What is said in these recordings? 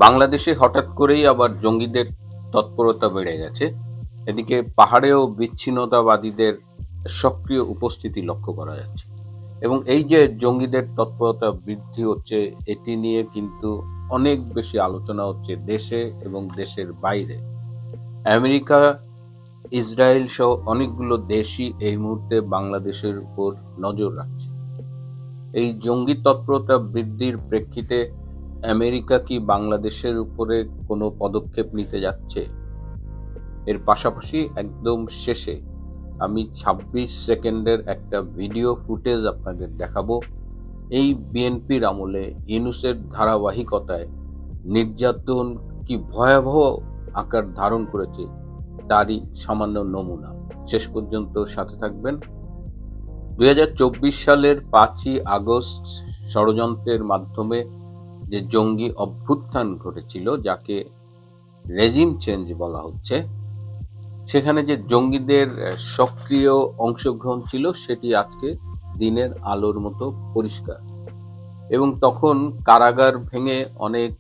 বাংলাদেশে হঠাৎ করেই আবার জঙ্গিদের তৎপরতা বেড়ে গেছে। এদিকে পাহাড়েও বিচ্ছিন্নতাবাদীদের সক্রিয় উপস্থিতি লক্ষ্য করা যাচ্ছে। এবং এই যে জঙ্গিদের তৎপরতা বৃদ্ধি হচ্ছে, এটি নিয়ে কিন্তু অনেক বেশি আলোচনা হচ্ছে দেশে এবং দেশের বাইরে। আমেরিকা, ইসরায়েল সহ অনেকগুলো দেশই এই মুহূর্তে বাংলাদেশের উপর নজর রাখছে। এই জঙ্গি তৎপরতা বৃদ্ধির প্রেক্ষিতে আমেরিকা কি বাংলাদেশের উপরে কোনো পদক্ষেপ নিতে যাচ্ছে? এর পাশাপাশি একদম শেষে আমি ২৬ সেকেন্ডের একটা ভিডিও ফুটেজ আপনাদের দেখাবো। এই বিএনপির আমলে ইউনূসের ধারাবাহিকতায় নির্যাতন কি ভয়াবহ আকার ধারণ করেছে তারই সামান্য নমুনা। শেষ পর্যন্ত সাথে থাকবেন। ২০২৪ সালের ৫ই আগস্ট ষড়যন্ত্রের মাধ্যমে যে জঙ্গি অভ্যুত্থান ঘটেছিল, যাকে রেজিম চেঞ্জ বলা হচ্ছে, সেখানে যে জঙ্গিদের সক্রিয় অংশগ্রহণ ছিল সেটি আজকে দিনের আলোর মতো পরিষ্কার। এবং তখন কারাগার ভেঙে অনেক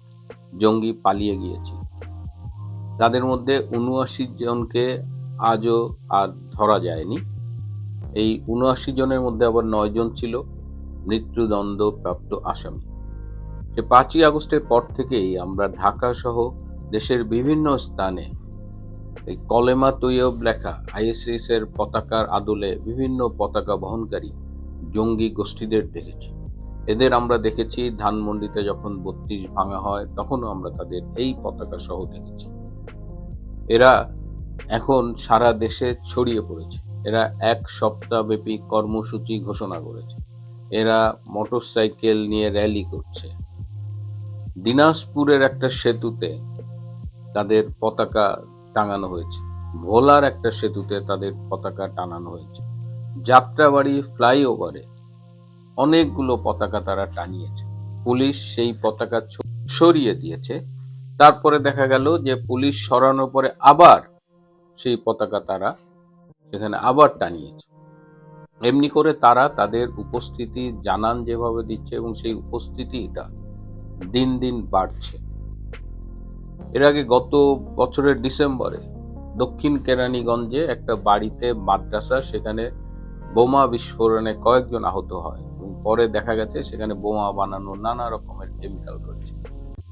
জঙ্গি পালিয়ে গিয়েছিল। তাদের মধ্যে ৭৯ জনকে আজও আর ধরা যায়নি। এই ৭৯ জনের মধ্যে আবার ৯ জন ছিল মৃত্যুদণ্ড প্রাপ্ত আসামি। সে ৫ই আগস্টের পর থেকেই আমরা ঢাকা সহ দেশের বিভিন্ন স্থানে এই কলেমা তৈয়ব লেখা আইএসআইএস এর পতাকার আদলে বিভিন্ন পতাকা বহনকারী জঙ্গি গোষ্ঠীদের দেখেছি। এদের আমরা দেখেছি ধানমন্ডিতে যখন ৩২ ভাঙা হয়, তখনও আমরা তাদের এই পতাকা সহ দেখেছি। এরা এখন সারা দেশে ছড়িয়ে পড়েছে। এরা ১ সপ্তাহব্যাপী কর্মসূচি ঘোষণা করেছে। এরা মোটরসাইকেল নিয়ে র্যালি করছে। দিনাজপুরের একটা সেতুতে তাদের পতাকা টাঙানো হয়েছে। ভোলার একটা সেতুতে তাদের পতাকা টানানো হয়েছে। যাত্রাবাড়ি ফ্লাইওভারে অনেকগুলো পতাকা তারা টানিয়েছে। পুলিশ সেই পতাকা সরিয়ে দিয়েছে। তারপরে দেখা গেল যে পুলিশ সরানোর পরে আবার সেই পতাকা তারা সেখানে আবার টানিয়েছে। এমনি করে তারা তাদের উপস্থিতি জানান যেভাবে দিচ্ছে, এবং সেই উপস্থিতিটা দিন দিন বাড়ছে। এর আগে গত বছরের ডিসেম্বরে দক্ষিণ কেরানীগঞ্জে একটা বাড়িতে মাদ্রাসা, সেখানে বোমা বিস্ফোরণে কয়েকজন আহত হয় এবং পরে দেখা গেছে সেখানে বোমা বানানোর নানা রকমের কেমিক্যাল রয়েছে।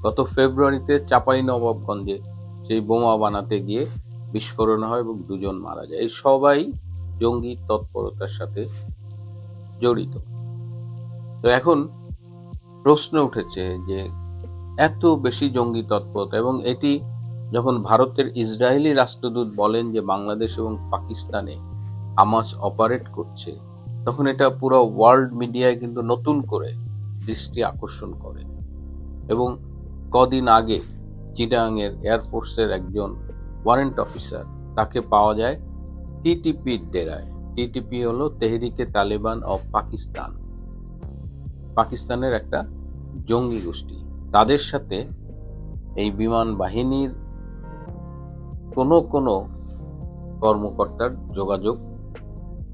গত ফেব্রুয়ারিতে চাঁপাইনবাবগঞ্জে সেই বোমা বানাতে গিয়ে বিস্ফোরণ হয় এবং ২ জন মারা যায়। এই সবাই জঙ্গি তৎপরতার সাথে জড়িত। তো এখন প্রশ্ন উঠেছে যে এত বেশি জঙ্গি তৎপরতা, এবং এটি যখন ভারতের ইসরায়েলি রাষ্ট্রদূত বলেন যে বাংলাদেশ এবং পাকিস্তানে হামাস অপারেট করছে, তখন এটা পুরো ওয়ার্ল্ড মিডিয়ায় কিন্তু নতুন করে দৃষ্টি আকর্ষণ করে। এবং কদিন আগে চিটাগাংয়ের এয়ারফোর্সের একজন ওয়ারেন্ট অফিসার, তাকে পাওয়া যায় টিটিপির ডেরায়। টিটিপি হলো তেহরিকে তালেবান অফ পাকিস্তান, পাকিস্তানের একটা জঙ্গি গোষ্ঠী। তাদের সাথে এই বিমান বাহিনীর কোনো কোনো কর্মকর্তার যোগাযোগ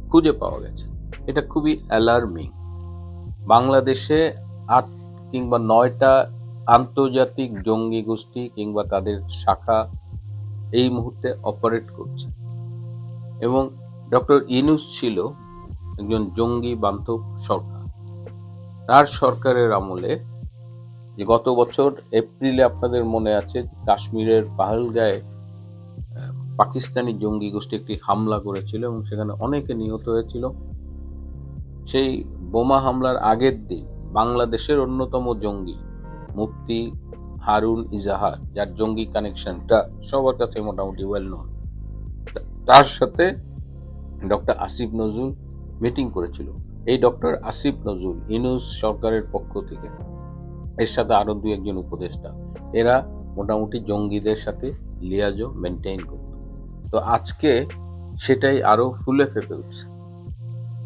খুঁজে পাওয়া গেছে। এটা খুবই অ্যালার্মিং। বাংলাদেশে ৮ কিংবা ৯টা আন্তর্জাতিক জঙ্গি গোষ্ঠী কিংবা তাদের শাখা এই মুহূর্তে অপারেট করছে। এবং ডক্টর ইউনূস ছিল একজন জঙ্গি বান্ধব সরকার। তার সরকারের আমলে যে গত বছর এপ্রিলে আপনাদের মনে আছে কাশ্মীরের পাহেলগাঁয়ে পাকিস্তানি জঙ্গি গোষ্ঠী একটি হামলা করেছিল এবং সেখানে অনেকে নিহত হয়েছিল। সেই বোমা হামলার আগের দিন বাংলাদেশের অন্যতম জঙ্গি মুফতি হারুন ইজাহার, যার জঙ্গি কানেকশনটা সবার কাছে মোটামুটি ওয়েল নোন, তার সাথে ডক্টর আসিফ নজরুল মিটিং করেছিল। এই ডক্টর আসিফ নজরুল ইউনূস সরকারের পক্ষ থেকে, এর সাথে আরো ২-১ জন উপদেষ্টা, এরা মোটামুটি জঙ্গিদের সাথে লিয়াজো মেনটেইন করত। তো আজকে সেটাই আরো ফুলে ফেপে উঠছে।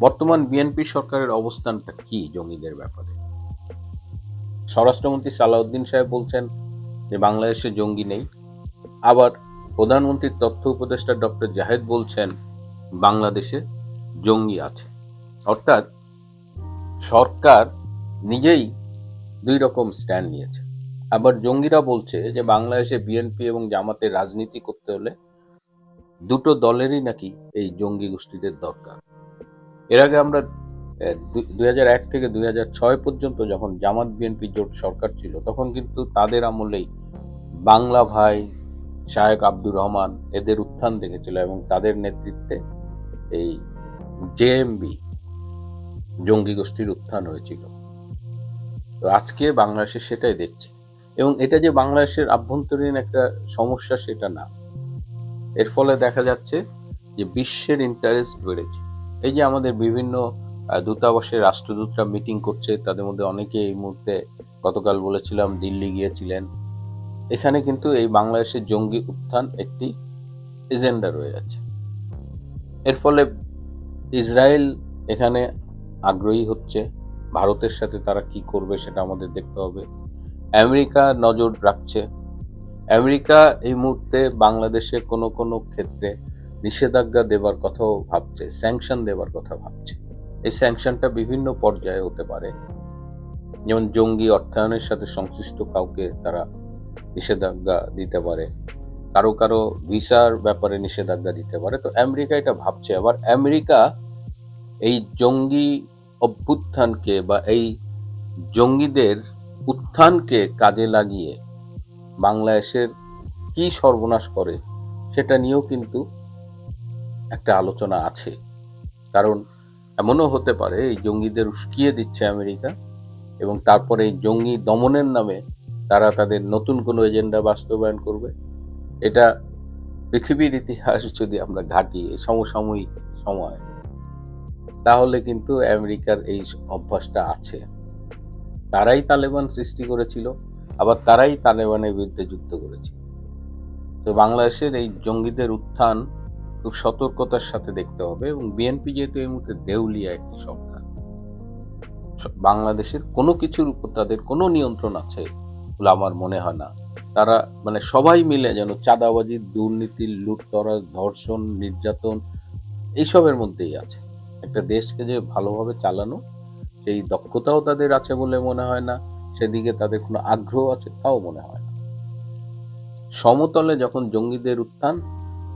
বর্তমান বিএনপি সরকারের অবস্থানটা কি জঙ্গিদের ব্যাপারে? স্বরাষ্ট্রমন্ত্রী সালাউদ্দিন সাহেব বলছেন যে বাংলাদেশে জঙ্গি নেই। আবার প্রধানমন্ত্রীর তথ্য উপদেষ্টা ডক্টর জাহেদ বলছেন বাংলাদেশে জঙ্গি আছে। অর্থাৎ সরকার নিজেই ২ রকম স্ট্যান্ড নিয়েছে। আবার জঙ্গিরা বলছে যে বাংলাদেশে বিএনপি এবং জামাতের রাজনীতি করতে হলে দুটো দলেরই নাকি এই জঙ্গি গোষ্ঠীদের দরকার। এর আগে আমরা 2001 থেকে 2006 পর্যন্ত যখন জামাত বিএনপি জোট সরকার ছিল, তখন কিন্তু তাদের আমলেই বাংলা ভাই, শায়েক আব্দুর রহমান এদের উত্থান দেখেছিল এবং তাদের নেতৃত্বে এই জেএমবি জঙ্গি গোষ্ঠীর উত্থান হয়েছিল। তো আজকে বাংলাদেশে সেটাই দেখছি, এবং এটা যে বাংলাদেশের আভ্যন্তরীণ একটা সমস্যা সেটা না। এর ফলে দেখা যাচ্ছে যে বিশ্বের ইন্টারেস্ট বেড়েছে। এই যে আমাদের বিভিন্ন দূতাবাসে রাষ্ট্রদূতরা মিটিং করছে, তাদের মধ্যে অনেকে এই মুহূর্তে গতকাল বলেছিলাম দিল্লি গিয়েছিলেন। এখানে কিন্তু এই বাংলাদেশের জঙ্গি উত্থান একটি এজেন্ডা রয়ে যাচ্ছে। এর ফলে ইসরায়েল এখানে আগ্রহী হচ্ছে, ভারতের সাথে তারা কি করবে সেটা আমাদের দেখতে হবে। আমেরিকা নজর রাখছে। আমেরিকা এই মুহূর্তে বাংলাদেশে কোনো কোনো ক্ষেত্রে নিষেধাজ্ঞা দেবার কথাও ভাবছে, স্যাংশন দেবার কথা ভাবছে। এই স্যাংশনটা বিভিন্ন পর্যায়ে হতে পারে, যেমন জঙ্গি অর্থায়নের সাথে সংশ্লিষ্ট কাউকে তারা নিষেধাজ্ঞা দিতে পারে, কারো কারো ভিসার ব্যাপারে নিষেধাজ্ঞা দিতে পারে। তো আমেরিকা এটা ভাবছে। আবার আমেরিকা এই জঙ্গি অভ্যুত্থানকে বা এই জঙ্গিদের উত্থানকে কাজে লাগিয়ে বাংলাদেশের কি সর্বনাশ করে সেটা নিয়েও কিন্তু একটা আলোচনা আছে। কারণ এমনও হতে পারে এই জঙ্গিদের উস্কিয়ে দিচ্ছে আমেরিকা, এবং তারপরে এই জঙ্গি দমনের নামে তারা তাদের নতুন কোনো এজেন্ডা বাস্তবায়ন করবে। এটা পৃথিবীর ইতিহাস যদি আমরা ঘাঁটি সমসাময়িক সময়, তাহলে কিন্তু আমেরিকার এই অভ্যাসটা আছে। তারাই তালেবান সৃষ্টি করেছিল, আবার তারাই তালেবানের বিরুদ্ধে যুদ্ধ করেছিল। তো বাংলাদেশের এই জঙ্গিদের উত্থান খুব সতর্কতার সাথে দেখতে হবে। এবং বিএনপি যেহেতু এই মুহূর্তে দেউলিয়া একটি সরকার, বাংলাদেশের কোনো কিছুর উপর তাদের কোনো নিয়ন্ত্রণ আছে বলে আমার মনে হয় না। তারা মানে সবাই মিলে যেন চাঁদাবাজি, দুর্নীতি, লুটতরাজ, ধর্ষণ, নির্যাতন এইসবের মধ্যেই আছে। একটা দেশকে যে ভালোভাবে চালানো সেই দক্ষতাও তাদের আছে বলে মনে হয় না, সেদিকে তাদের কোনো আগ্রহ আছে তাও মনে হয় না। সমতলে যখন জঙ্গিদের উত্থান,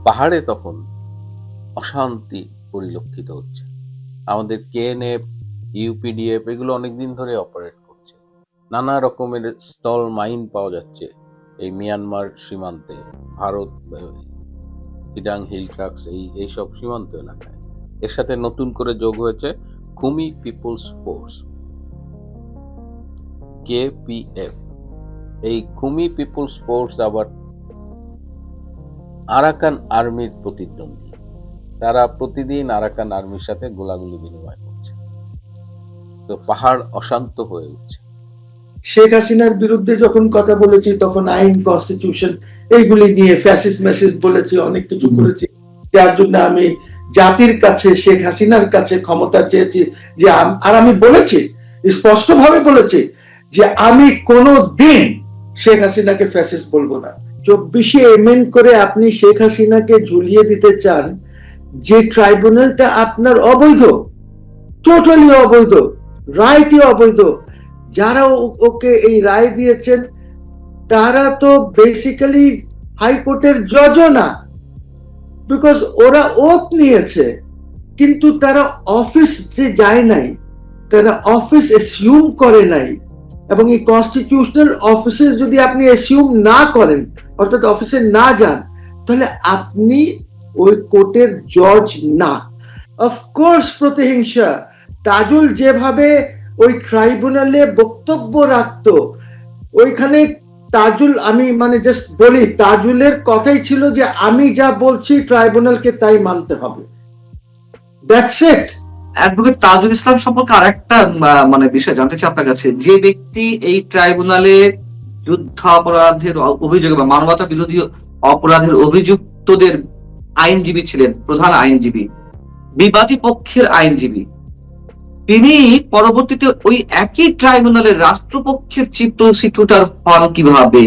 পাহাড়ে তখন অশান্তি পরিলক্ষিত হচ্ছে। আমাদের কেএনএফ, ইউপিডিএফ এগুলো অনেকদিন ধরে অপারেট করছে। নানা রকমের স্থল মাইন পাওয়া যাচ্ছে এই মিয়ানমার সীমান্তে, ভারত চিটাং হিল ট্রাক্স এইসব সীমান্ত এলাকায়। এর সাথে নতুন করে যোগ হয়েছে খুমি পিপলস ফোর্স, কেপিএফ। এই খুমি পিপলস ফোর্স আবার আরাকান আর্মির প্রতিদ্বন্দ্বী। তারা প্রতিদিন আরাকান আর্মির সাথে গোলাগুলি বিনিময় করছে। তো পাহাড় অশান্ত হয়ে উঠছে। শেখ হাসিনার বিরুদ্ধে যখন কথা বলেছি তখন আইন, কনস্টিটিউশন এইগুলি নিয়ে ফ্যাসিস্ট মেসেজ বলেছি, অনেক কিছু করেছি, যার জন্য আমি জাতির কাছে, শেখ হাসিনার কাছে ক্ষমতা চেয়েছি। যে আর আমি বলেছি, স্পষ্টভাবে বলেছি যে আমি কোনো দিন শেখ হাসিনাকে ফ্যাসিস্ট বলবো না। 24-এ এমেন্ড করে আপনি শেখ হাসিনাকে ঝুলিয়ে দিতে চান, যে ট্রাইব্যুনালটা আপনার অবৈধ, টোটালি অবৈধ, রায়টি অবৈধ। যারা ওকে এই রায় দিয়েছেন তারা তো বেসিক্যালি হাইকোর্টের জজও না, বিকজ ওরা ওথ নিয়েছে কিন্তু তারা অফিসে যায় নাই, তারা অফিস অ্যাসিউম করে নাই। এবং এই কনস্টিটিউশনাল অফিসে যদি আপনি অ্যাসিউম না করেন, অর্থাৎ অফিসে না যান, তাহলে আপনি ওই কোর্টের জজ না। অফকোর্স প্রতিহিংসা, তাজুল যেভাবে ওই ট্রাইব্যুনালে বক্তব্য রাখতো, ওইখানে তাজুল, আমি মানে জাস্ট বলি, তাজুলের কথাই ছিল যে আমি যা বলছি ট্রাইব্যুনালকে তাই মানতে হবে। That's it. Advocate Tajul Islam সম্পর্কে আরেকটা মানে বিষয় জানতে চাই আপনার কাছে। যে ব্যক্তি এই ট্রাইব্যুনালে যুদ্ধাপরাধের অভিযোগে বা মানবতা বিরোধী অপরাধের অভিযুক্তদের আইনজীবী ছিলেন, প্রধান আইনজীবী, বিবাদী পক্ষের আইনজীবী, তিনি পরবর্তীতে ওই একই ট্রাইব্যুনালের রাষ্ট্রপক্ষের চিফ প্রসিকিউটর হন কিভাবে?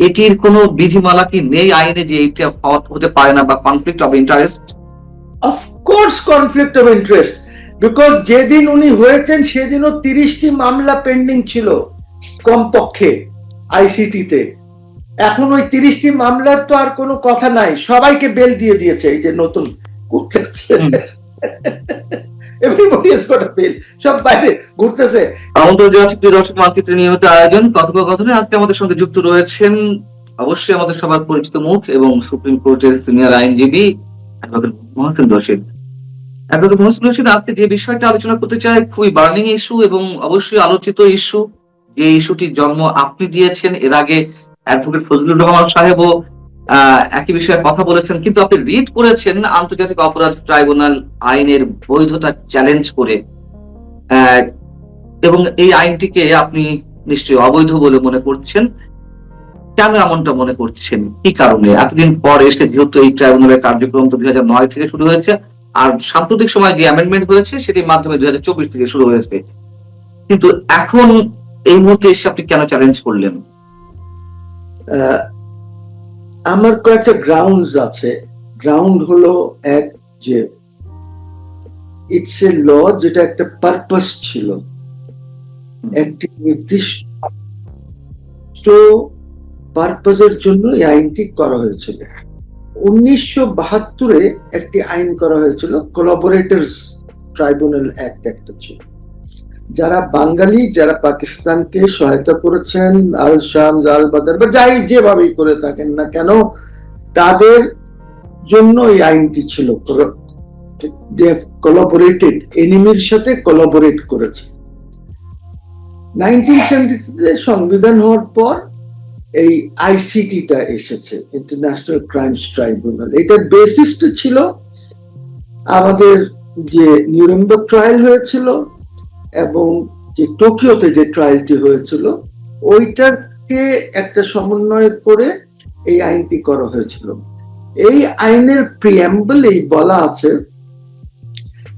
এটির কোনো বিধিমালা কি নেই আইনে যে এটা হতে পারে না, বা conflict of interest? Of course conflict of interest, because যেদিন উনি হয়েছেন সেদিনও 30টি মামলা পেন্ডিং ছিল কমপক্ষে। আইসিটিতে। এখন ওই 30টি মামলার তো আর কোনো কথা নাই, সবাইকে বেল দিয়ে দিয়েছে। এই যে নতুন everybody has got a bail, সব বাইরে ঘুরতেছে। আমন্ত্রণ জানাচ্ছি প্রিয় দর্শক, মার্কেটের নিয়মিত আয়োজন কথোপকথনে আজকে আমাদের সঙ্গে যুক্ত রয়েছেন অবশ্যই আমাদের সবার পরিচিত মুখ এবং সুপ্রিম কোর্টের সিনিয়র আইনজীবী অ্যাডভোকেট মহসিন রশিদ। অ্যাডভোকেট মহসিন রশিদ, আজকে যে বিষয়টা আলোচনা করতে চাই খুবই বার্নিং ইস্যু এবং অবশ্যই আলোচিত ইস্যু। যে ইস্যুটির জন্ম আপনি দিয়েছেন, এর আগে অ্যাডভোকেট ফজলুর রহমান সাহেবও একই বিষয়ে কথা বলেছেন, কিন্তু আপনি রিড করেছেন আন্তর্জাতিক অপরাধ ট্রাইব্যুনাল আইনের বৈধতা চ্যালেঞ্জ করে, এবং এই আইনটিকে আপনি নিশ্চয়ই অবৈধ বলে মনে করছেন। কেন এমনটা মনে করছেন, কি কারণে? এতদিন পর এসে যেহেতু এই ট্রাইব্যুনালের কার্যক্রম তো 2009 থেকে শুরু হয়েছে, আর সাম্প্রতিক সময় যে অ্যামেন্ডমেন্ট হয়েছে সেটির মাধ্যমে 2024 থেকে শুরু হয়েছে, কিন্তু এখন এই মুহূর্তে এসে আপনি কেন চ্যালেঞ্জ করলেন? আমার কয়েকটা গ্রাউন্ডস আছে। গ্রাউন্ড হলো এক, যে ইটস এ ল যেটা একটা পারপাস ছিল, একটি নির্দিষ্ট পারপাসের জন্য এই আইনটি করা হয়েছিল। 1972-এ একটি আইন করা হয়েছিল, কোলাবোরেটরস ট্রাইব্যুনাল অ্যাক্ট একটা ছিল। যারা বাঙালি, যারা পাকিস্তানকে সহায়তা করেছেন, আল শামস, আল বাদার বা যাই যেভাবেই করে থাকেন না কেন, তাদের জন্য এই আইনটি ছিল। কোলাবোরেটেড, এনিমির সাথে কোলাবোরেট করেছে। 1970-তে সংবিধান হওয়ার পর এই আইসিটিটা এসেছে, ইন্টারন্যাশনাল ক্রাইমস ট্রাইব্যুনাল। এটার বেসিসটা ছিল আমাদের যে নিউরেমবার্গ ট্রায়াল হয়েছিল এবং যে টোকিওতে যে ট্রায়ালটি হয়েছিল, ওইটাকে একটা সমন্বয় করে এই আইনটি করা হয়েছিল। এই আইনের প্রিঅ্যাম্বলেই বলা আছে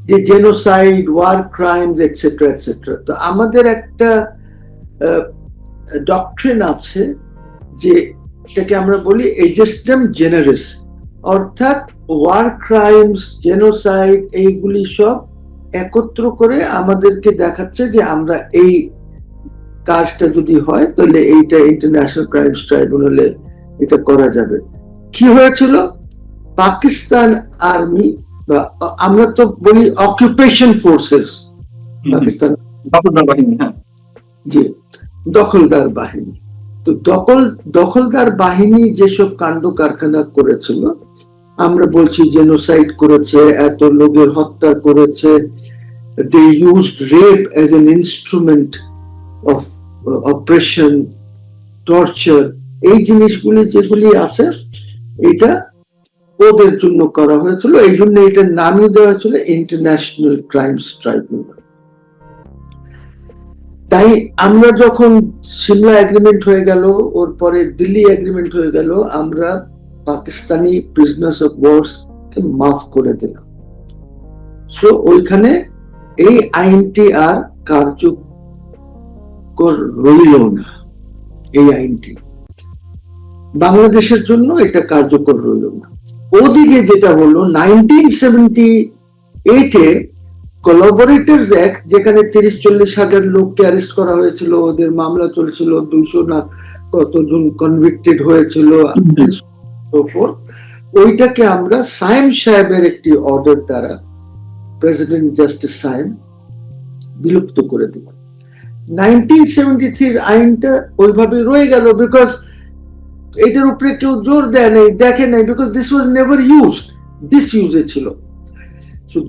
যে genocide, war crimes et cetera et cetera. তো আমাদের একটা ডক্ট্রিন আছে যে সেটাকে আমরা বলি এজেস্টাম জেনারেস, অর্থাৎ ওয়ার ক্রাইমস, জেনোসাইড এইগুলি সব একত্র করে আমাদেরকে দেখাচ্ছে যে আমরা এই কাজটা যদি হয় তাহলে এইটা ইন্টারন্যাশনাল ক্রাইমস ট্রাইব্যুনালে এটা করা যাবে। কি হয়েছিল? পাকিস্তান আর্মি, বা আমরা তো বলি অকুপেশন ফোর্সেস, পাকিস্তান জি দখলদার বাহিনী। তো দখলদার বাহিনী যেসব কাণ্ড কারখানা করেছিল, আমরা বলছি জেনোসাইড করেছে, এত লোকের হত্যা করেছে, they used rape as an instrument of oppression, torture, এই জিনিসগুলি যেগুলি আছে এটা ওদের জন্য করা হয়েছিল। এই জন্য এটা নামই দেওয়া হয়েছিল ইন্টারন্যাশনাল ক্রাইমস ট্রাইব্যুনাল। তাই আমরা যখন সিমলা এগ্রিমেন্ট হয়ে গেল, ওর পরে দিল্লি এগ্রিমেন্ট হয়ে গেল, আমরা পাকিস্তানি প্রিজনার্স অফ ওয়ার্স কে মাফ করে দিলাম। সো ওইখানে এই আইনটি আর কার্যকর রইল না। এই আইনটি বাংলাদেশের জন্য এটা কার্যকর রইল না। ওদিকে যেটা হলো 1978-এ কোলাবোরেটরস অ্যাক্ট, যেখানে 30-40 হাজার লোককে অ্যারেস্ট করা হয়েছিল, ওদের মামলা চলছিল, 200 না কতজন কনভিক্টেড হয়েছিল, ওইটাকে আমরা সায়েম সাহেবের একটি অর্ডার দ্বারা, প্রেসিডেন্ট জাস্টিস সায়েম, বিলুপ্ত করে দিলাম। 1973 আইনটা ওইভাবে রয়ে গেল, বিকজ এটার উপরে কেউ জোর দেয় নাই, দেখে নাই, because this was never used, this ইউজে ছিল।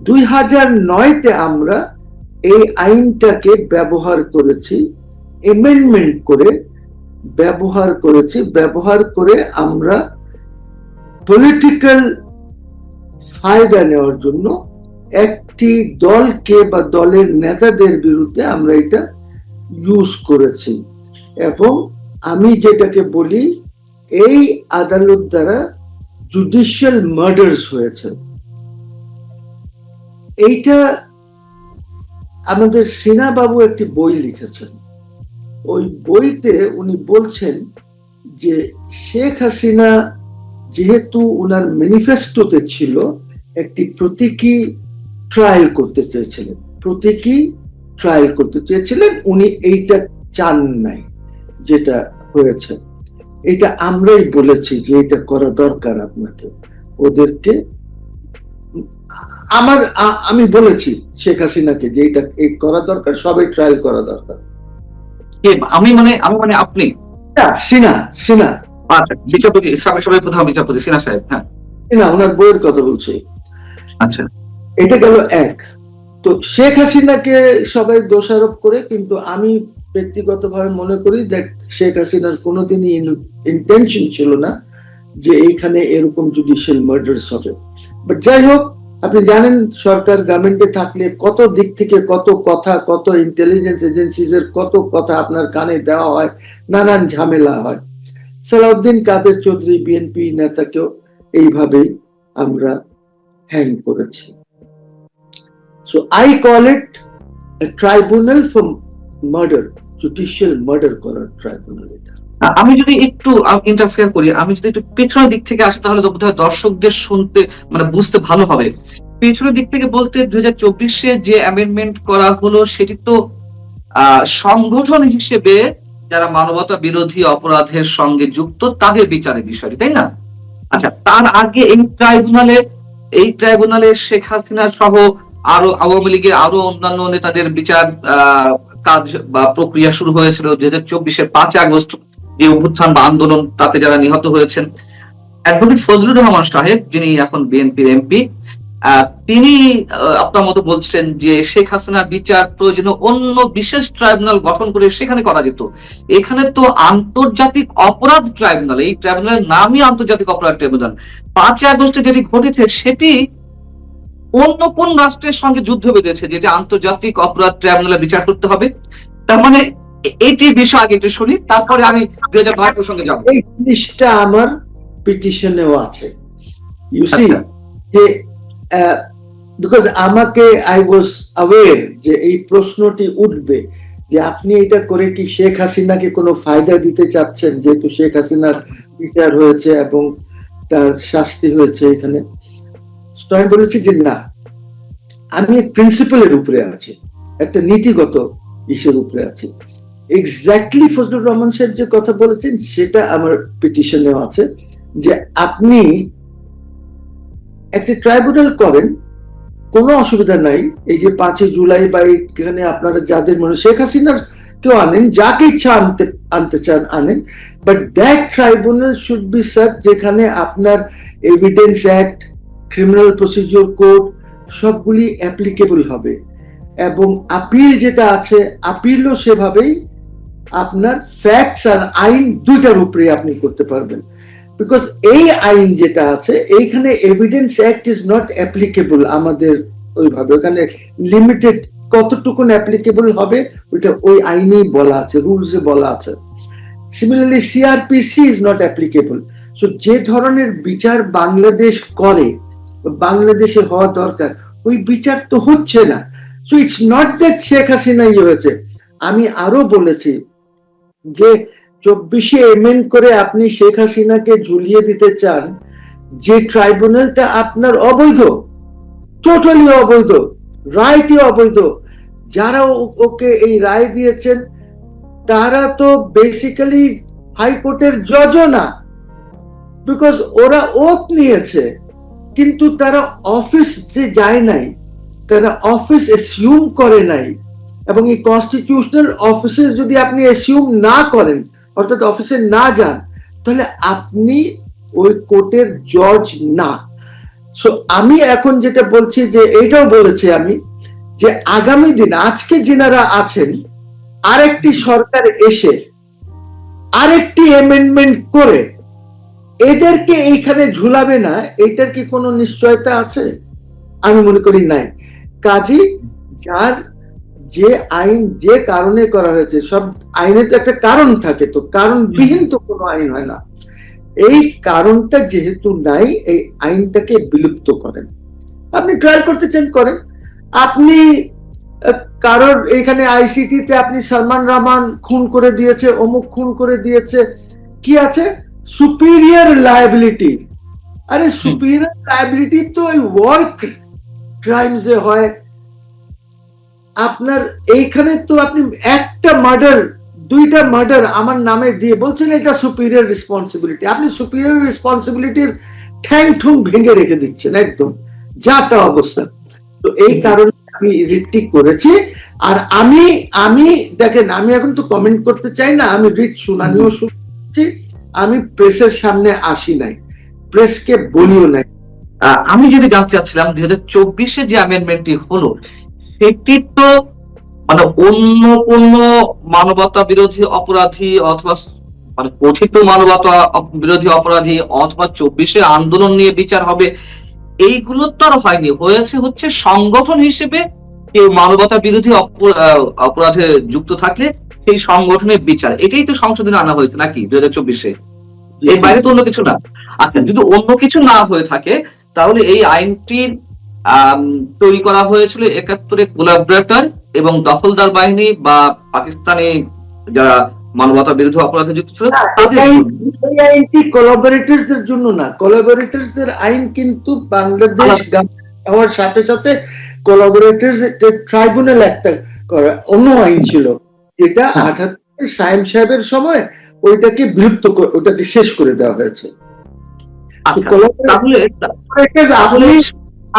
2009-তে আমরা এই আইনটাকে ব্যবহার করেছি, এমেন্ডমেন্ট করে ব্যবহার করেছি। ব্যবহার করে আমরা পলিটিক্যাল ফায়দা নেওয়ার জন্য একটি দলকে বা দলের নেতাদের বিরুদ্ধে আমরা এটা ইউজ করেছি। এবং আমি যেটাকে বলি, এই আদালত দ্বারা জুডিশিয়াল মার্ডার্স হয়েছে। এইটা আমাদের সিনহা বাবু একটি বই লিখেছেন। ওই বইতে উনি বলছেন যে শেখ হাসিনা যেহেতু উনার ম্যানিফেস্টোতে ছিল একটি প্রতীকী ট্রায়াল করতে চেয়েছিলেন, উনি এইটা চান নাই, যেটা হয়েছে, এটা আমরাই বলেছি যে এটা করা দরকার আপনাকে, ওদেরকে আমি বলেছি শেখ হাসিনাকে যে এটা করা দরকার, সবাই ট্রায়াল করা দরকার। আমি মানে আপনি সিনা আচ্ছা, বিচারপতি সবাই প্রধান বিচারপতি সিনহা সাহেব, হ্যাঁ সিনা ওনার বইয়ের কথা বলছি। আচ্ছা, এটা গেল এক। তো শেখ হাসিনাকে সবাই দোষারোপ করে, কিন্তু আমি ব্যক্তিগতভাবে মনে করি যে শেখ হাসিনার কোনোদিনই ইন্টেনশন ছিল না যে এইখানে এরকম জুডিশিয়াল মার্ডার্স হবে। বাট যাই হোক, আপনি জানেন সরকার গভর্নমেন্টে থাকলে কত দিক থেকে কত কথা, কত ইন্টেলিজেন্স এজেন্সিজ এর কত কথা আপনার কানে দেওয়া হয়, নানান ঝামেলা হয়। সালাউদ্দিন কাদের চৌধুরী বিএনপি নেতাকেও এইভাবেই আমরা হ্যাং করেছি। So I call it a tribunal for murder, judicial murder করার ট্রাইব্যুনাল এটা। আমি যদি একটু ইন্টারফেয়ার করি, আমি যদি একটু পেছনের দিক থেকে আসি, তাহলে তো বোধহয় দর্শকদের শুনতে মানে বুঝতে ভালো হবে। পেছনের দিক থেকে বলতে 2024-এ যে অ্যামেন্ডমেন্ট করা হলো সেটি তো সংগঠন হিসেবে যারা মানবতা বিরোধী অপরাধের সঙ্গে যুক্ত তাদের বিচারের বিষয়টি, তাই না? আচ্ছা, তার আগে এই ট্রাইব্যুনালে শেখ হাসিনা সহ আরো আওয়ামী লীগের আরো অন্যান্য নেতাদের বিচার কাজ বা প্রক্রিয়া শুরু হয়েছিল 2024-এর 5 আগস্ট, যে অভ্যুত্থান বা আন্দোলন, তাতে যারা নিহত হয়েছেন। অ্যাডভোকেট ফজলুর রহমান সাহেব, যিনি এখন বিএনপির এমপি, তিনি আপনার মতো বলছেন যে শেখ হাসিনার বিচার প্রয়োজনে অন্য বিশেষ ট্রাইব্যুনাল গঠন করে সেখানে করা যেত। এখানে তো আন্তর্জাতিক অপরাধ ট্রাইব্যুনাল, এই ট্রাইব্যুনালের নামই আন্তর্জাতিক অপরাধ ট্রাইব্যুনাল। 5 আগস্টে যেটি ঘটেছে সেটি অন্য কোন রাষ্ট্রের সঙ্গে যুদ্ধ বেঁধেছে যেটা আন্তর্জাতিক অপরাধ ট্রাইব্যুনালে বিচার করতে হবে? তার মানে এটি বিষয় আগে একটু শুনি, তারপরে আমি 2012 প্রসঙ্গে যাব। এই জিনিসটা আমার পিটিশনেও আছে, ইউ সি, যে বিকজ আমাকে আই ওয়াজ অ্যাওয়্যার যে এই প্রশ্নটি উঠবে যে আপনি এটা করে কি শেখ হাসিনাকে কোনো ফায়দা দিতে চাচ্ছেন, যেহেতু শেখ হাসিনার বিচার হয়েছে এবং তার শাস্তি হয়েছে এখানে। আমি বলেছি যে না, আমি প্রিন্সিপালের উপরে আছি, একটা নীতিগত ইস্যুর উপরে আছি। এক্স্যাক্টলি ফজলুর রহমান সাহেব যে কথা বলেছেন সেটা আমার পিটিশনেও আছে, যে আপনি একটা ট্রাইব্যুনাল করেন, কোনো অসুবিধা নাই। এই যে 5 জুলাই বা এখানে আপনারা যাদের মনে শেখ হাসিনার কেউ আনেন, যাকে ইচ্ছা আনতে চান আনেন, but that tribunal should be such যেখানে আপনার evidence act, criminal procedure code সবগুলি অ্যাপ্লিকেবল হবে, এবং আপিল যেটা আছে আপিলও সেভাবেই আপনার ফ্যাক্টস আর আইন দুইটার উপরে আপনি করতে পারবেন। বিকজ এই আইন যেটা আছে এইখানে evidence act is not applicable আমাদের ওইভাবে, ওখানে লিমিটেড কতটুকুন অ্যাপ্লিকেবল হবে ওইটা ওই আইনেই বলা আছে, রুলসে বলা আছে। Similarly CrPC is not applicable. So যে ধরনের বিচার বাংলাদেশ করে, বাংলাদেশে হওয়া দরকার, ওই বিচার তো হচ্ছে না। So it's not that Sheikh Hasina হয়েছে। আমি আরো বলেছি যে 24-এ এমেন্ড করে আপনি শেখ হাসিনাকে ঝুলিয়ে দিতে চান, যে ট্রাইব্যুনালটা আপনার অবৈধ, টোটালি অবৈধ, রায়টি অবৈধ। যারা ওকে এই রায় দিয়েছেন তারা তো বেসিক্যালি হাইকোর্টের জজও না, বিকজ ওরা ওথ নিয়েছে কিন্তু তারা অফিসে যায় নাই, তারা অফিস অ্যাসিউম করে নাই। এবং এই কনস্টিটিউশনাল অফিসে যদি আপনি অ্যাসিউম না করেন, অর্থাৎ অফিসে না যান, তাহলে আপনি ওই কোর্টের জজ না। সো আমি এখন যেটা বলছি, যে এইটাও বলেছি আমি, যে আগামী দিন আজকে যিনারা আছেন আরেকটি সরকার এসে আরেকটি অ্যামেন্ডমেন্ট করে এদেরকে এইখানে ঝুলাবে না, এটার কি কোনো নিশ্চয়তা আছে? আমি মনে করি নাই। কাজী যার যে আইন যে কারণে করা হয়েছে, সব আইনের তো একটা কারণ থাকে, তো কারণবিহীন তো কোনো আইন হয় না। এই কারণটা যেহেতু নাই, এই আইনটাকে বিলুপ্ত করেন। আপনি ট্রায়াল করতে চান করেন, আপনি কারোর এখানে আইসিটিতে আপনি সালমান রহমান খুন করে দিয়েছে, অমুক খুন করে দিয়েছে, কি আছে সুপিরিয়র লায়াবিলিটি। আরে সুপিরিয়র লায়াবিলিটি তো ওই ওয়ার ক্রাইমসে হয়। আপনার এইখানে তো আপনি একটা মার্ডার 2টা মার্ডার আমার নামে দিয়ে বলছেন এটা সুপিরিয়র রেসপন্সিবিলিটি। আপনি সুপিরিয়র রেসপন্সিবিলিটির ঠ্যাং ঠুং ভেঙে রেখে দিচ্ছেন একদম যা তা অবস্থা। তো এই কারণে আমি রিটটি করেছি। আর আমি দেখেন, আমি এখন তো কমেন্ট করতে চাই না, আমি রিট শুনানিও শুনছি, আমি প্রেসের সামনে আসি নাই, প্রেসকে বলিও নাই। আমি যদি জানতে চাচ্ছিলাম 2024-এ যে অ্যামেন্ডমেন্টটি হলো সেটি তো মানে অন্য কোন মানবতা বিরোধী অপরাধী অথবা মানে কথিত মানবতা বিরোধী অপরাধী অথবা 24-এর আন্দোলন নিয়ে বিচার হবে এইগুলো তো আর হয়নি, হচ্ছে সংগঠন হিসেবে কেউ মানবতা বিরোধী অপরাধে যুক্ত থাকলে সেই সংগঠনের বিচার, এটাই তো সংশোধনে আনা হয়েছে নাকি 2024-এ? এর বাইরে তো অন্য কিছু না। আচ্ছা, যদি অন্য কিছু না হয়ে থাকে তাহলে এই আইনটির তৈরি করা হয়েছিল 71-এ কোলাবরেটর এবং দখলদার বাহিনী বা পাকিস্তানি যারা মানবতা বিরোধী অপরাধে যুক্ত ছিল তাদের এই আইনটি কোলাবরেটরসদের জন্য না, কোলাবরেটরসদের আইন কিন্তু বাংলাদেশ হওয়ার সাথে সাথে কোলাবরেটরস ট্রাইব্যুনাল একটা করা অন্য আইন ছিল, এটা 78 সায়েম সাহেবের সময় ওইটাকে বিলুপ্ত ওটাকে শেষ করে দেওয়া হয়েছে।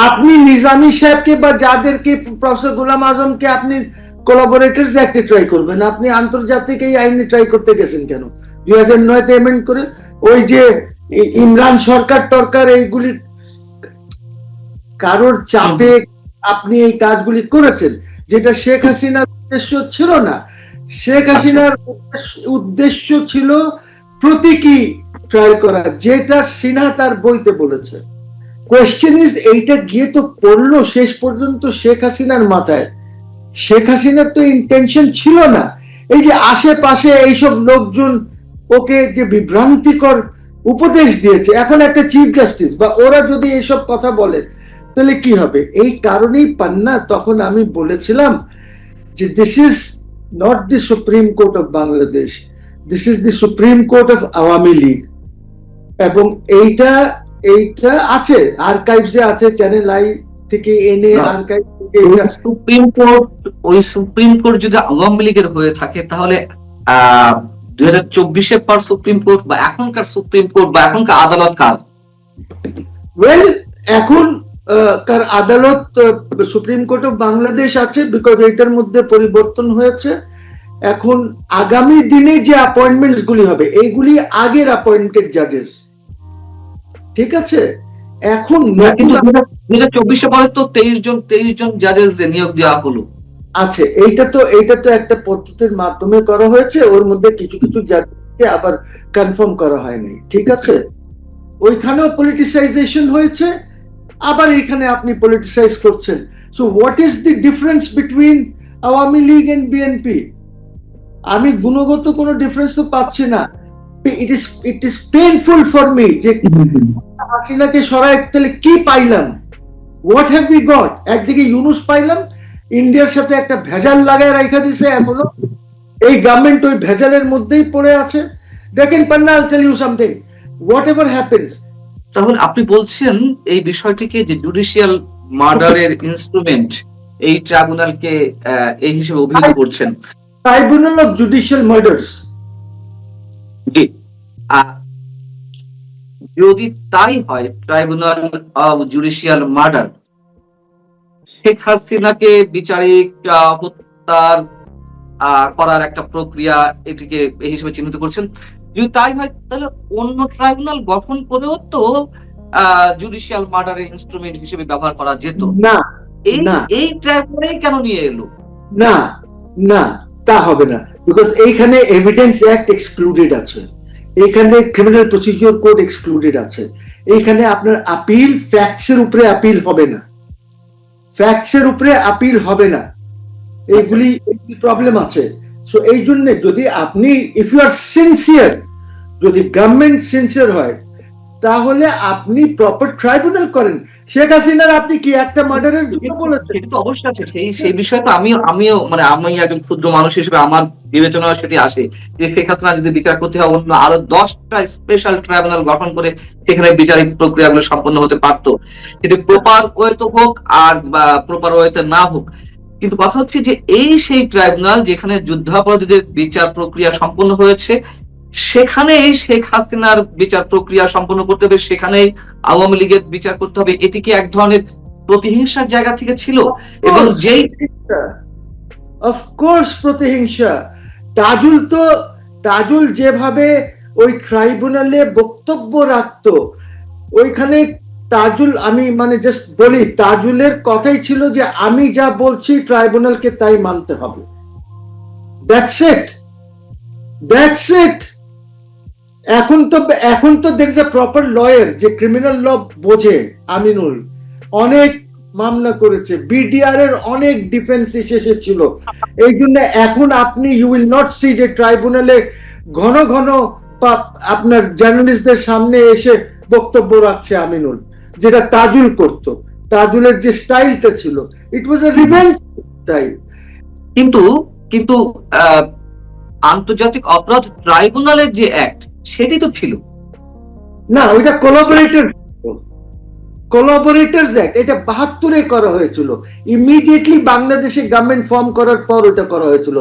আপনি নিজামী সাহেবকে বা যাদেরকে প্রফেসর গোলাম আজমকে আপনি কোলাবরেটরস অ্যাক্টে ট্রাই করবেন, আপনি আন্তর্জাতিক এই আইনে ট্রাই করতে গেছেন কেন 2009-তে অ্যামেন্ড করে? ওই যে ইমরান সরকার এইগুলি কারোর চাপে আপনি এই কাজগুলি করেছেন, যেটা শেখ হাসিনার উদ্দেশ্য ছিল না। শেখ হাসিনার উদ্দেশ্য ছিল প্রতীকী ট্রায়াল করা, যেটা সিনহা তার বইতে বলেছে। কোয়েশ্চেন ইজ এইটা গিয়ে তো পড়লো শেষ পর্যন্ত শেখ হাসিনার মাথায়। শেখ হাসিনার তো ইন্টেনশন ছিল না। এই যে আশেপাশে এইসব লোকজন ওকে যে বিভ্রান্তিকর উপদেশ দিয়েছে, এখন একটা চিফ জাস্টিস বা ওরা যদি এইসব কথা বলে তাহলে কি হবে? এই কারণেই পান্না তখন আমি বলেছিলাম যে this is not the supreme court of Bangladesh, this is the supreme court of Awami League. এবং এইটা আছে আর্কাইভসে আছে, চ্যানেল আই থেকে এনে আর্কাইভ থেকে। সুপ্রিম কোর্ট যদি আওয়ামী লীগের হয়ে থাকে তাহলে 2024-এ পর সুপ্রিম কোর্ট বা এখনকার সুপ্রিম কোর্ট বা এখনকার আদালত কার? ওয়েল, এখন কার আদালত সুপ্রিম কোর্ট অফ বাংলাদেশ আছে, বিকজ এটার মধ্যে পরিবর্তন হয়েছে। এখন আগামী দিনে যে অ্যাপয়েন্টমেন্টস গুলি হবে এইগুলি আগের অ্যাপয়েন্টেড জাজেস, ঠিক আছে? এখন 2024-এ পরে তো 23 জন জাজেস যে নিয়োগ দেওয়া হলো আছে, এইটা তো একটা পদ্ধতির মাধ্যমে করা হয়েছে, ওর মধ্যে কিছু জাজকে আবার কনফার্ম করা হয়নি, ঠিক আছে? ওইখানেও পলিটিসাইজেশন হয়েছে, আবার এখানে আপনি পলিটিসাইজ করছেন। So what is the difference between Awami League and BNP? আমি গুণগত কোনো ডিফারেন্স তো পাচ্ছি না। It is painful for me যে হাসিনাকে সরাই তাহলে কি পাইলাম? What have we got? একদিকে ইউনুস পাইলাম, ইন্ডিয়ার সাথে একটা ভেজাল লাগায় রাখা দিছে, এখনো এই গভর্নমেন্ট ওই ভেজালের মধ্যেই পড়ে আছে। দেখেন Panna, I'll tell you something, whatever happens. তাহলে আপনি বলছেন এই বিষয়টিকে যে জুডিশিয়াল মার্ডারের ইনস্ট্রুমেন্ট এই ট্রাইব্যুনালকে এই হিসেবে অভিহিত করছেন, ট্রাইব্যুনাল অফ জুডিশিয়াল মার্ডারস। জি, যদি তাই হয় tribunal of judicial murder, Sheikh হাসিনাকে বিচারিক হত্যার করার একটা প্রক্রিয়া এটিকে এই হিসেবে চিহ্নিত করছেন। যদি তাই হয় তাহলে অন্য ট্রাইব্যুনাল গঠন করেও তো জুডিশিয়াল মার্ডারের ইনস্ট্রুমেন্ট হিসেবে ব্যবহার করা যেত না। এই ট্রাইব্যুনালে কেন নিয়ে এলো? না, তা হবে না, বিকজ এইখানে এভিডেন্স অ্যাক্ট এক্সক্লুডেড আছে, এইখানে ক্রিমিনাল প্রসিডিওর কোড এক্সক্লুডেড আছে, এইখানে আপনার আপিল ফ্যাক্টসের উপরে আপিল হবে না, এইগুলি প্রবলেম আছে। সো এই জন্য যদি আপনি ইফ ইউ আর সিনসিয়ার, যদি গভর্নমেন্ট সিনসিয়ার হয় তাহলে আপনি প্রপার ট্রাইব্যুনাল করেন। শেখ হাসিনার আপনি কি একটা মার্ডারের বলেছেন? সেটা তো অবশ্যই আছে, সেই বিষয়টা আমিও মানে আমি একজন ক্ষুদ্র মানুষ হিসেবে আমার বিবেচনা সেটি আসে যে শেখ হাসিনা যদি বিচার করতে হয় অন্য আরো 10টা স্পেশাল ট্রাইব্যুনাল গঠন করে সেখানে বিচারিক প্রক্রিয়াগুলো সম্পন্ন হতে পারতো। সেটি প্রপার ওয়েতে হোক আর প্রপার ওয়েতে না হোক, কিন্তু কথা হচ্ছে যে এই সেই ট্রাইব্যুনাল যেখানে যুদ্ধাপরাধীদের বিচার প্রক্রিয়া সম্পন্ন হয়েছে, সেখানেই শেখ হাসিনার বিচার প্রক্রিয়া সম্পন্ন করতে হবে, সেখানেই আওয়ামী লীগের বিচার করতে হবে। এটি কি এক ধরনের প্রতিহিংসার জায়গা থেকে ছিল? এবং যেই অফকোর্স প্রতিহিংসা। তাজুল যেভাবে ওই ট্রাইব্যুনালে বক্তব্য রাখতো, ওইখানে তাজুল, আমি মানে জাস্ট বলি, তাজুলের কথাই ছিল যে আমি যা বলছি ট্রাইব্যুনালকে তাই মানতে হবে। That's it. এখন তো there is a proper lawyer যে ক্রিমিনাল ল বোঝে। আমিনুল অনেক মামলা করেছে, বিডিআর এর অনেক ডিফেন্স এসেছিল। এই জন্য এখন আপনি ইউ উইল নট সি যে ট্রাইব্যুনালে ঘন ঘন আপনার জার্নালিস্টদের সামনে এসে বক্তব্য রাখছে আমিনুল, যেটা তাজুল করত। তাজুলের যে স্টাইলটা ছিল, ইট ওয়াজ এ রিভেঞ্জ স্টাইল। কিন্তু কিন্তু আন্তর্জাতিক অপরাধ ট্রাইব্যুনালের যে অ্যাক্ট, সেটি তো ছিল না, ওইটা কোলাবোরেটরস অ্যাক্ট, এটা ৭২-এ করা হয়েছিল। ইমিডিয়েটলি বাংলাদেশে গভর্নমেন্ট ফর্ম করার পর ওটা করা হয়েছিল।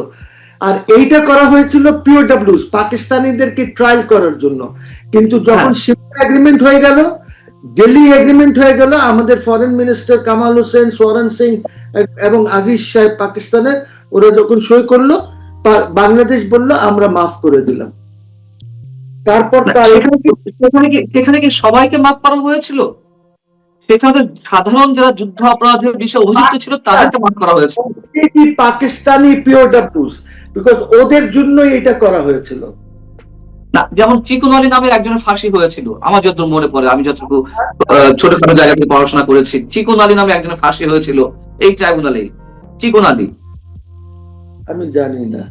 আর এইটা করা হয়েছিল পিওডব্লিউস, পাকিস্তানিদেরকে ট্রায়াল করার জন্য। কিন্তু যখন সিমলা এগ্রিমেন্ট হয়ে গেল, দিল্লি এগ্রিমেন্ট হয়ে গেল, আমাদের ফরেন মিনিস্টার কামাল হোসেন, সোরেন সিং এবং আজিজ সাহেব পাকিস্তানের, ওরা যখন সই করলো, বাংলাদেশ বলল আমরা মাফ করে দিলাম। তারপর সেখানে কি সবাইকে মাফ করা হয়েছিল? সেখানে সাধারণ যারা যুদ্ধ অপরাধের বিষয়ে অভিযুক্ত ছিল তাদেরকে মাফ করা হয়েছিল। পাকিস্তানি পিওডব্লিউস, বিকজ ওদের জন্য এটা করা হয়েছিল। না, যেমন চিকন আলী নামের একজনের ফাঁসি হয়েছিল, আমার যতটুকু মনে পড়ে, আমি যতটুকু ছোটখাটো জায়গা থেকে পড়াশোনা করেছি, চিকন আলী নামে একজনের ফাঁসি হয়েছিল এই ট্রাইব্যুনালে। চিকন আলী, আমি জানি না।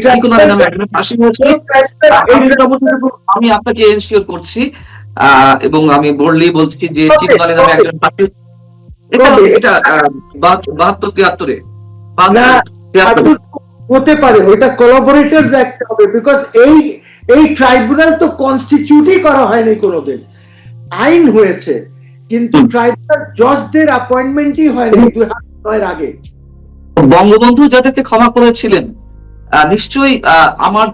চিকন আলী নামে একজনের ফাঁসি হয়েছিল, আমি আপনাকে এনশিওর করছি এবং আমি বোল্ডলি বলছি যে চিকন আলী নামে একজন ফাঁসি, এটা ৭২-৭৩-এ হতে পারে। ওইটা কোলাবোরেটরস অ্যাক্ট হবে, বিকজ এই ট্রাইব্যুনাল তো কনস্টিটিউটই করা হয়নি কোনোদিন। আইন হয়েছে, কিন্তু ট্রাইব্যুনাল জজদের অ্যাপয়েন্টমেন্টই হয়নি ২০০৯-এর আগে। বঙ্গবন্ধু যাদেরকে ক্ষমা করেছিলেন, নিশ্চয়ই আমার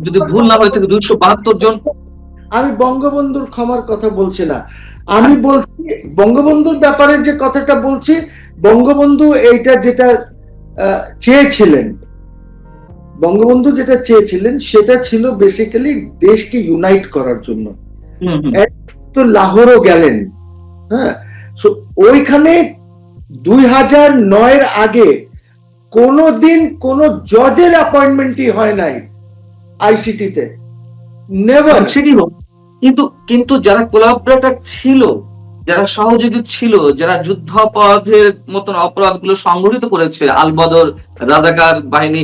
যদি ভুল না হয়ে থাকে ২৭২ জন। আমি বঙ্গবন্ধুর ক্ষমার কথা বলছি না, আমি বলছি বঙ্গবন্ধুর ব্যাপারে যে কথাটা বলছি, বঙ্গবন্ধু এইটা যেটা চেয়েছিলেন, বঙ্গবন্ধু যেটা চেয়েছিলেন সেটা ছিল বেসিক্যালি দেশকে ইউনাইট করার জন্য। তো লাহোরও গেলেন, হ্যাঁ। ওইখানে ২০০৯-এর আগে কোনদিন কোন জজের অ্যাপয়েন্টমেন্টই হয় নাই আইসিটিতে, নেভার। কিন্তু যারা কোলাবরেটর ছিল, যারা সহযোগী ছিল, যারা যুদ্ধ অপরাধের মতন অপরাধগুলো সংগঠিত করেছে, আলবদর, রাজাকার বাহিনী,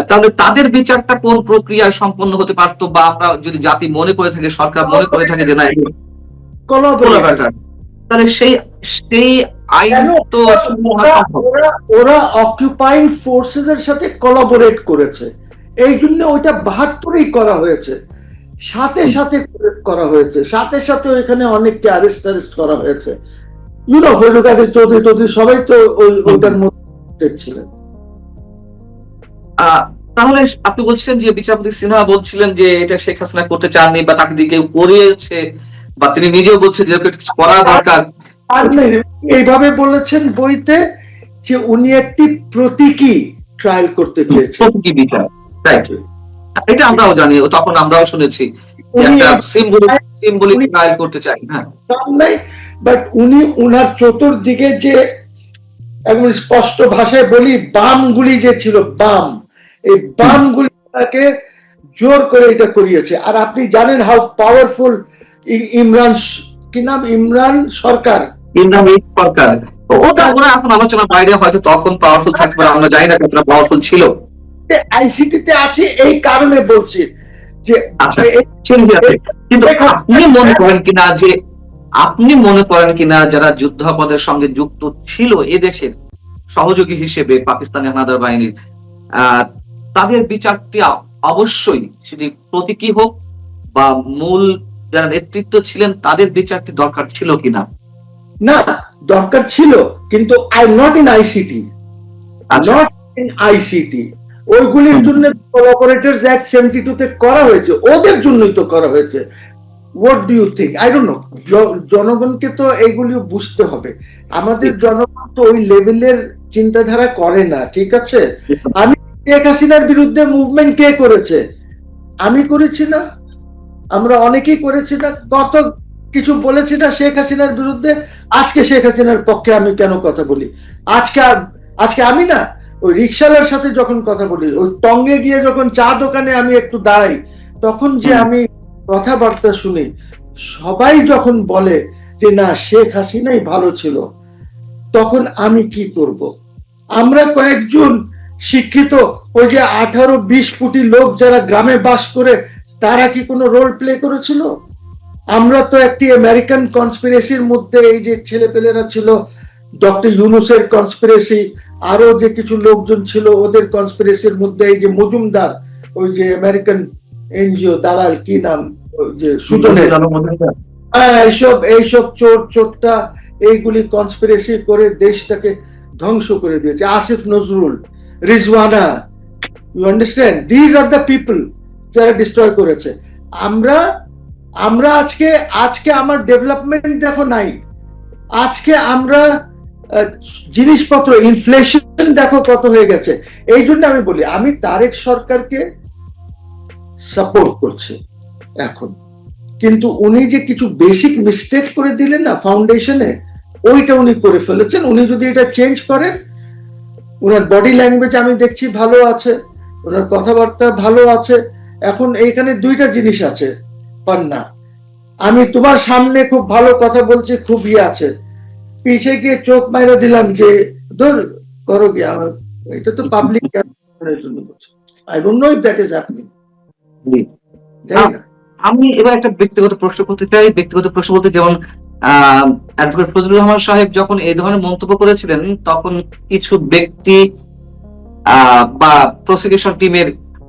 তাহলে তাদের বিচারটা কোন প্রক্রিয়ায় সম্পন্ন হতে পারতো? বা আমরা যদি জাতি মনে করে থাকে, সরকার মনে করে থাকে যে না কোলাবরেটর, তাহলে সেই আইন তো ওরা অকুপাইং ফোর্সেস এর সাথে কোলাবোরেট করেছে, এই জন্য ওইটা ৭২-এই করা হয়েছে। সাথে করা হয়েছে, সাথে ওইখানে অনেককে আরেস্ট করা হয়েছে। হলুকাদের চৌধুরী সবাই তো ওইটার মধ্যে ছিলেন। তাহলে আপনি বলছিলেন যে বিচারপতি সিনহা বলছিলেন যে এটা শেখ হাসিনা করতে চাননি, বা তাকে দিয়ে কেউ করিয়েছে, বা তিনি নিজেও বলছেন যে কিছু করা দরকার। এইভাবে বলেছেন বইতে যে উনি একটি প্রতীকী ট্রায়াল করতে চেয়েছেন, প্রতীকী বিচার, রাইট। এটা আমরাও জানি, তখন আমরাও শুনেছি একটা সিম্বলিক ট্রায়াল করতে চাই। হ্যাঁ, বাট উনি উনার চতুর্দিকে যে একদম স্পষ্ট ভাষায় বলি বামগুলি যে ছিল, এই বামগুলি তাকে জোর করে এটা করিয়েছে। আর আপনি জানেন হাউ পাওয়ারফুল ইমরান, কি নাম, ইমরান সরকার, ওটা এখন আলোচনার বাইরে, হয়তো তখন পাওয়ারফুল থাকতে পারে, আমরা জানি না কতটা পাওয়ারফুল ছিল। আইসিটিতে আছে এই কারণে বলছি যে কিন্তু আপনি মনে করেন কিনা যারা যুদ্ধাপরাধের সঙ্গে যুক্ত ছিল এদেশের সহযোগী হিসেবে পাকিস্তানি হানাদার বাহিনীর, তাদের বিচারটি অবশ্যই সেটি প্রতীকী হোক বা মূল যারা নেতৃত্ব ছিলেন তাদের বিচারটি দরকার ছিল কিনা? না, দরকার ছিল, কিন্তু আই নট ইন আইসিটি, আচ্ছা। Not in ICT. ওইগুলির জন্য অপারেটরস অ্যাক্ট 72 তে করা হয়েছে, ওদের জন্যই তো করা হয়েছে। What do you think? I don't know. জনগণকে তো এইগুলি বুঝতে হবে। আমাদের জনগণ তো ওই লেভেলের চিন্তাধারা করে না, ঠিক আছে? আমি শেখ হাসিনার বিরুদ্ধে মুভমেন্ট কে করেছে? আমি করেছি না? আমরা অনেকেই করেছি না? কত কিছু বলেছি না শেখ হাসিনার বিরুদ্ধে? আজকে শেখ হাসিনার পক্ষে আমি কেন কথা বলি? আজকে আমি না ওই রিক্সাওয়ালার সাথে যখন কথা বলি, ওই টঙ্গে গিয়ে যখন চা দোকানে আমি একটু দাঁড়াই, তখন যে আমি কথাবার্তা শুনি, সবাই যখন বলে যে না শেখ হাসিনাই ভালো ছিল, তখন আমি কি করব? আমরা কয়েকজন শিক্ষিত, ওই যে 18-20 কোটি লোক যারা গ্রামে বাস করে, তারা কি কোনো রোল প্লে করেছিল? আমরা তো একটি আমেরিকান কনস্পিরেসির মধ্যে, এই যে ছেলেপেলেরা ছিল, ডক্টর ইউনুসের কনস্পিরেসি, আরো যে কিছু লোকজন ছিল ওদের কনস্পিরেসির মধ্যে, এই যে মজুমদার, ওই যে আমেরিকান এনজিও দালাল, কি নাম, ওই যে সুজনের, এইসব চোরটা এইগুলি কনস্পিরেসি করে দেশটাকে ধ্বংস করে দিয়েছে। Asif Nazrul, Rizwana, you understand, these are the people যারা ডিস্ট্রয় করেছে। আমরা আজকে আমার ডেভেলপমেন্ট দেখো নাই। আজকে আমরা জিনিসপত্র ইনফ্লেশন দেখো কত হয়ে গেছে। এই জন্য আমি বলি, আমি তারেক সরকারকে সাপোর্ট করছি এখন, কিন্তু উনি যে কিছু বেসিক মিস্টেক করে দিলেন না ফাউন্ডেশনে, ওইটা উনি করে ফেলেছেন। উনি যদি এটা চেঞ্জ করেন, ওনার বডি ল্যাঙ্গুয়েজ আমি দেখছি ভালো আছে, ওনার কথাবার্তা ভালো আছে। এখন এইখানে দুইটা জিনিস আছে, পান্না, আমি তোমার সামনে খুব ভালো কথা বলছি, খুব আছে, পিছে গিয়ে চোখ মাইরা দিলাম যে ধর করো গিয়ে, আমার এটা তো পাবলিক জন্য বলছি। I don't know if that is happening. আমি এবার একটা ব্যক্তিগত প্রশ্ন করতে চাই। ব্যক্তিগত প্রশ্ন বলতে, যেমন অ্যাডভোকেট ফজলুর রহমান সাহেব যখন এই ধরনের মন্তব্য করেছিলেন, তখন কিছু ব্যক্তি বা প্রসিকিউশন টিমের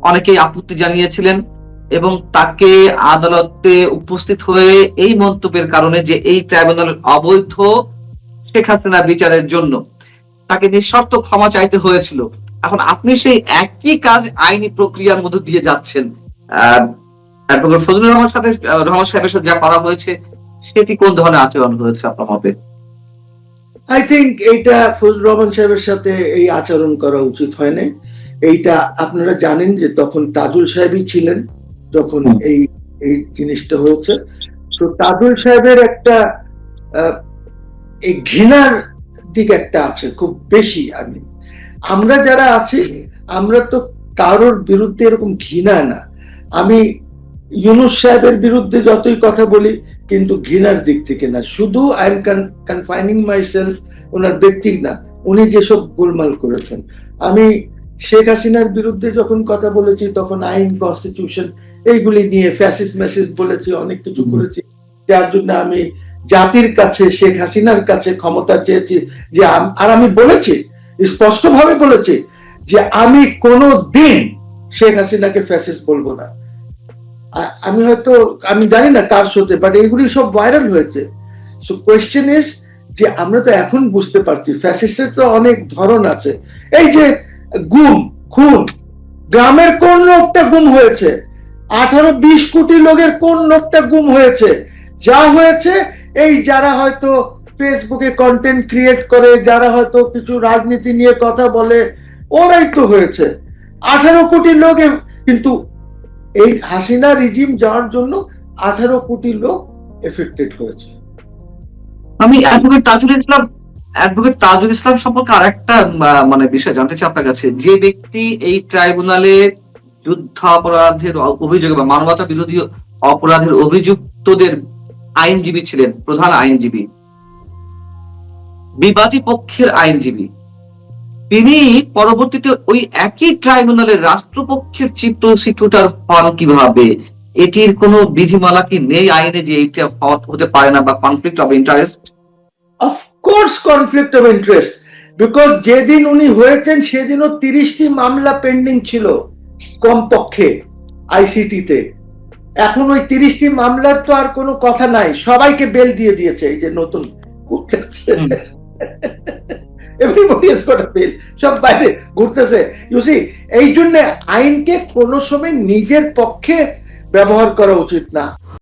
অনেকেই আপত্তি জানিয়েছিলেন এবং তাকে আদালতে উপস্থিত হয়ে এই মন্তব্যের কারণে যে এই ট্রাইব্যুনালের অবৈধ শেখ হাসিনা বিচারের জন্য তাকে নিঃশর্ত ক্ষমা চাইতে হয়েছিল। এখন আপনি সেই একই কাজ আইনি প্রক্রিয়ার মধ্যে দিয়ে যাচ্ছেন। অ্যাডভোকেট ফজলুর রহমান সাহেবের সাথে যা করা হয়েছে, সেটি কোন ধরনের আচরণ হয়েছে আপনার মতে? আই থিঙ্ক এইটা ফজলুর রহমান সাহেবের সাথে এই আচরণ করা উচিত হয় নাই। এইটা আপনারা জানেন যে তখন তাজুল সাহেবই ছিলেন যখন এই জিনিসটা হয়েছে। তো তাজুল সাহেবের একটা এই ঘৃণার দিক একটা আছে খুব বেশি। আমরা যারা আছি, আমরা তো কারোর বিরুদ্ধে এরকম ঘৃণা না। আমি ইউনুস সাহেবের বিরুদ্ধে যতই কথা বলি, কিন্তু ঘৃণার দিক থেকে না। শুধু আই এম কনফাইনিং মাইসেলফ ওনার ব্যক্তির না, উনি যেসব গোলমাল করেছেন। আমি শেখ হাসিনার বিরুদ্ধে যখন কথা বলেছি, তখন আইন, কনস্টিটিউশন এইগুলি নিয়ে ফ্যাসিস্ট মেসেজ বলেছি, অনেক কিছু করেছি, যার জন্য আমি জাতির কাছে, শেখ হাসিনার কাছে ক্ষমতা চেয়েছি। যে আর আমি বলেছি, স্পষ্টভাবে বলেছি যে আমি কোনো দিন শেখ হাসিনাকে ফ্যাসিস্ট বলবো না। আমি জানি না কার সাথে, বাট এইগুলি সব ভাইরাল হয়েছে। সো কোয়েশ্চেন ইজ যে আমরা তো এখন বুঝতে পারছি ফ্যাসিস্টের তো অনেক ধরন আছে। এই যে গুম খুন, গ্রামের কোন লোকটা গুম হয়েছে? 18-20 কোটি লোকের কোন লোকটা গুম হয়েছে? যা হয়েছে এই যারা হয়তো ফেসবুকে কন্টেন্ট ক্রিয়েট করে, যারা হয়তো কিছু রাজনীতি নিয়ে কথা বলে, ওরাই তো হয়েছে। 18 কোটি লোক, কিন্তু এই হাসিনা রিজিম যাওয়ার জন্য 18 কোটি লোক এফেক্টেড হয়েছে। আমি অ্যাডভোকেট তাজুল ইসলাম সম্পর্কে আরেকটা মানে বিষয় জানতে চাই আপনার কাছে। যে ব্যক্তি এই ট্রাইব্যুনালে যুদ্ধাপরাধের অভিযোগে বা মানবতা বিরোধী অপরাধের অভিযুক্তদের আইনজীবী ছিলেন, প্রধান আইনজীবী, বিবাদী পক্ষের আইনজীবী, তিনি পরবর্তীতে ওই একই ট্রাইব্যুনালের রাষ্ট্রপক্ষের চিফ প্রসিকিউটর হন কিভাবে? এটির কোনো বিধিমালা কি নেই আইনে যে এইটা হতে পারে না, বা conflict of interest? Of course conflict of interest, because যেদিন উনি হয়েছেন সেদিনও 30টি মামলা পেন্ডিং ছিল কমপক্ষে আইসিটিতে। এখন ওই 30টি মামলার তো আর কোনো কথা নাই, সবাইকে বেল দিয়ে দিয়েছে। এই যে নতুন এভরিবডি ইজ গট আ বিল, সব বাইরে ঘুরতেছে। ইউ সি, এই জন্য আইনকে কোনো সময় নিজের পক্ষে ব্যবহার করা উচিত না।